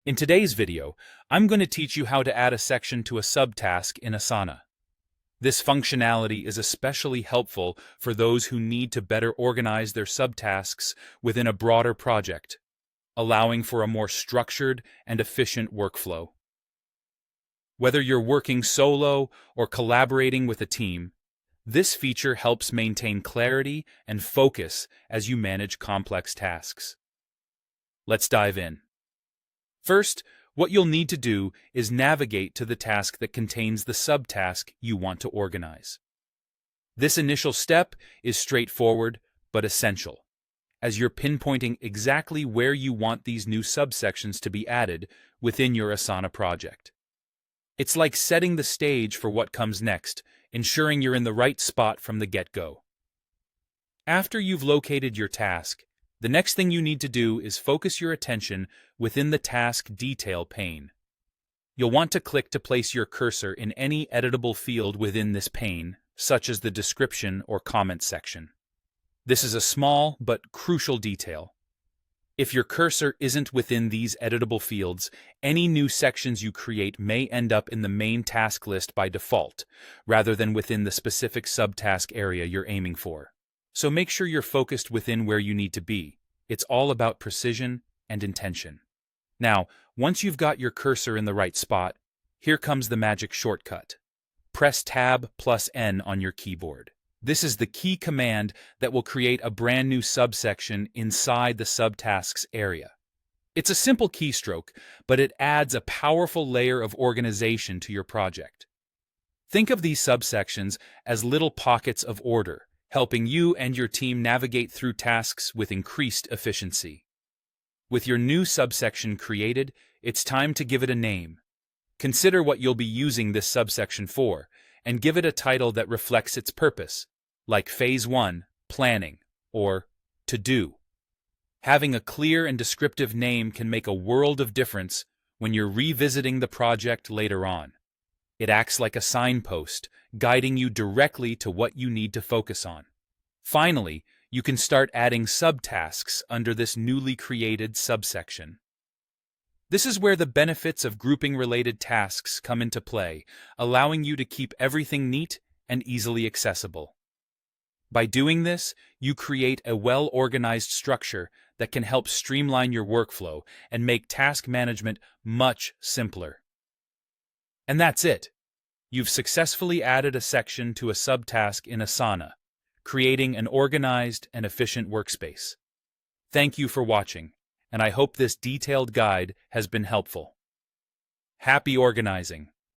In today's video, I'm going to teach you how to add a section to a subtask in Asana. This functionality is especially helpful for those who need to better organize their subtasks within a broader project, allowing for a more structured and efficient workflow. Whether you're working solo or collaborating with a team, this feature helps maintain clarity and focus as you manage complex tasks. Let's dive in. First, what you'll need to do is navigate to the task that contains the subtask you want to organize. This initial step is straightforward but essential, as you're pinpointing exactly where you want these new subsections to be added within your Asana project. It's like setting the stage for what comes next, ensuring you're in the right spot from the get-go. After you've located your task, the next thing you need to do is focus your attention within the task detail pane. You'll want to click to place your cursor in any editable field within this pane, such as the description or comment section. This is a small but crucial detail. If your cursor isn't within these editable fields, any new sections you create may end up in the main task list by default, rather than within the specific subtask area you're aiming for. So make sure you're focused within where you need to be. It's all about precision and intention. Now, once you've got your cursor in the right spot, here comes the magic shortcut. Press Tab plus N on your keyboard. This is the key command that will create a brand new subsection inside the subtasks area. It's a simple keystroke, but it adds a powerful layer of organization to your project. Think of these subsections as little pockets of order, helping you and your team navigate through tasks with increased efficiency. With your new subsection created, it's time to give it a name. Consider what you'll be using this subsection for, and give it a title that reflects its purpose, like Phase 1, Planning, or To Do. Having a clear and descriptive name can make a world of difference when you're revisiting the project later on. It acts like a signpost, guiding you directly to what you need to focus on. Finally, you can start adding subtasks under this newly created subsection. This is where the benefits of grouping related tasks come into play, allowing you to keep everything neat and easily accessible. By doing this, you create a well-organized structure that can help streamline your workflow and make task management much simpler. And that's it. You've successfully added a section to a subtask in Asana, creating an organized and efficient workspace. Thank you for watching, and I hope this detailed guide has been helpful. Happy organizing!